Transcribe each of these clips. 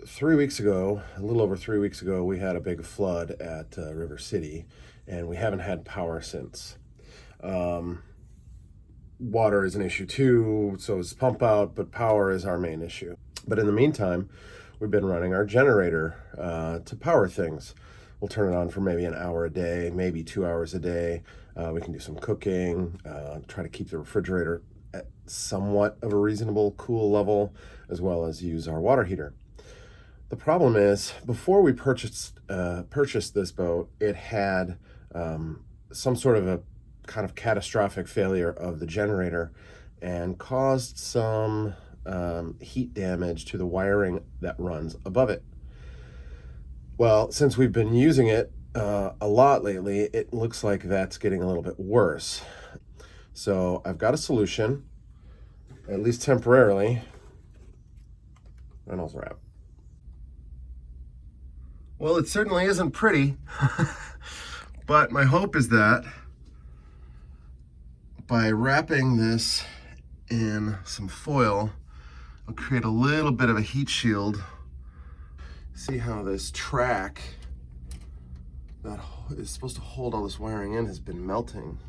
3 weeks ago, a little over 3 weeks ago, we had a big flood at River City, and we haven't had power since. Um, Water is an issue too, so is pump out, but power is our main issue. But in the meantime, we've been running our generator to power things. We'll turn it on for maybe an hour a day, maybe 2 hours a day. We can do some cooking, try to keep the refrigerator at somewhat of a reasonable cool level, as well as use our water heater. The problem is, before we purchased this boat, it had some sort of a kind of catastrophic failure of the generator and caused some heat damage to the wiring that runs above it. Well, since we've been using it a lot lately, it looks like that's getting a little bit worse. So I've got a solution, at least temporarily. Reynolds wrap. Well, it certainly isn't pretty, but my hope is that by wrapping this in some foil, I'll create a little bit of a heat shield. See how this track that is supposed to hold all this wiring in has been melting.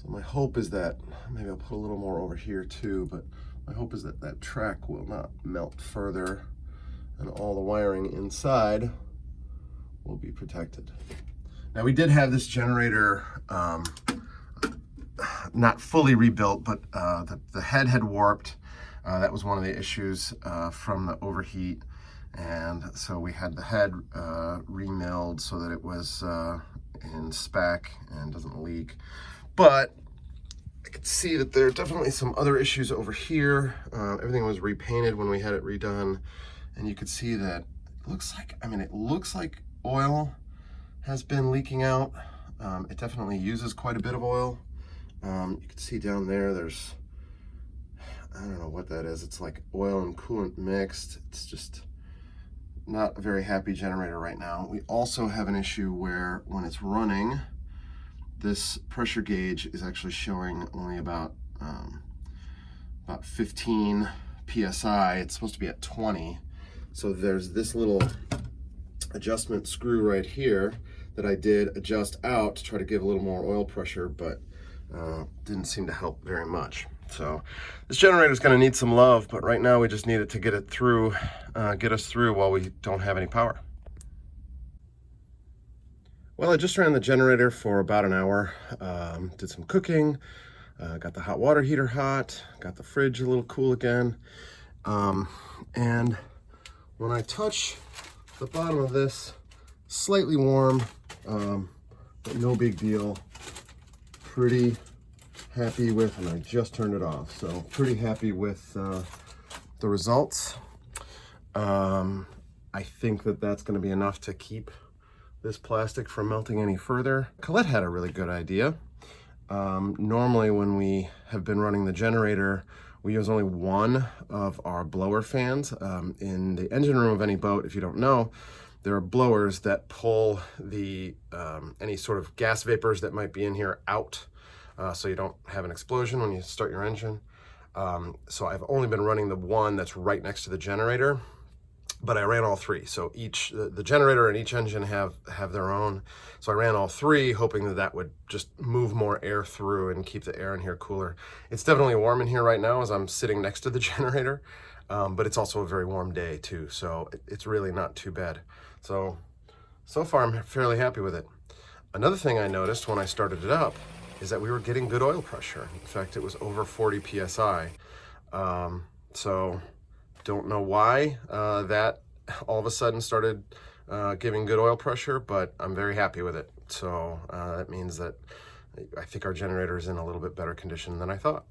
So my hope is that, maybe I'll put a little more over here too, but my hope is that that track will not melt further and all the wiring inside will be protected. Now, we did have this generator not fully rebuilt, but the head had warped. That was one of the issues from the overheat. And so we had the head remilled so that it was in spec and doesn't leak. But I could see that there are definitely some other issues over here. Everything was repainted when we had it redone. And you could see that it looks like oil has been leaking out. It definitely uses quite a bit of oil. You can see down there, there's, I don't know what that is. It's like oil and coolant mixed. It's just not a very happy generator right now. We also have an issue where when it's running, this pressure gauge is actually showing only about 15 PSI. It's supposed to be at 20. So there's this little adjustment screw right here that I did adjust out to try to give a little more oil pressure, but didn't seem to help very much. So this generator is going to need some love, but right now we just need it to get us through while we don't have any power. Well, I just ran the generator for about an hour, did some cooking, got the hot water heater hot, got the fridge a little cool again, and when I touch the bottom of this, slightly warm, but no big deal. Pretty happy with, and I just turned it off, so pretty happy with the results. I think that that's going to be enough to keep this plastic from melting any further. Colette had a really good idea. Normally when we have been running the generator, we use only one of our blower fans. In the engine room of any boat, if you don't know, there are blowers that pull the any sort of gas vapors that might be in here out, so you don't have an explosion when you start your engine. So I've only been running the one that's right next to the generator, but I ran all three. So the generator and each engine have their own. So I ran all three, hoping that that would just move more air through and keep the air in here cooler. It's definitely warm in here right now as I'm sitting next to the generator, but it's also a very warm day too. So it's really not too bad. So far I'm fairly happy with it. Another thing I noticed when I started it up is that we were getting good oil pressure. In fact, it was over 40 PSI. So don't know why that all of a sudden started giving good oil pressure, but I'm very happy with it. So that means that I think our generator is in a little bit better condition than I thought.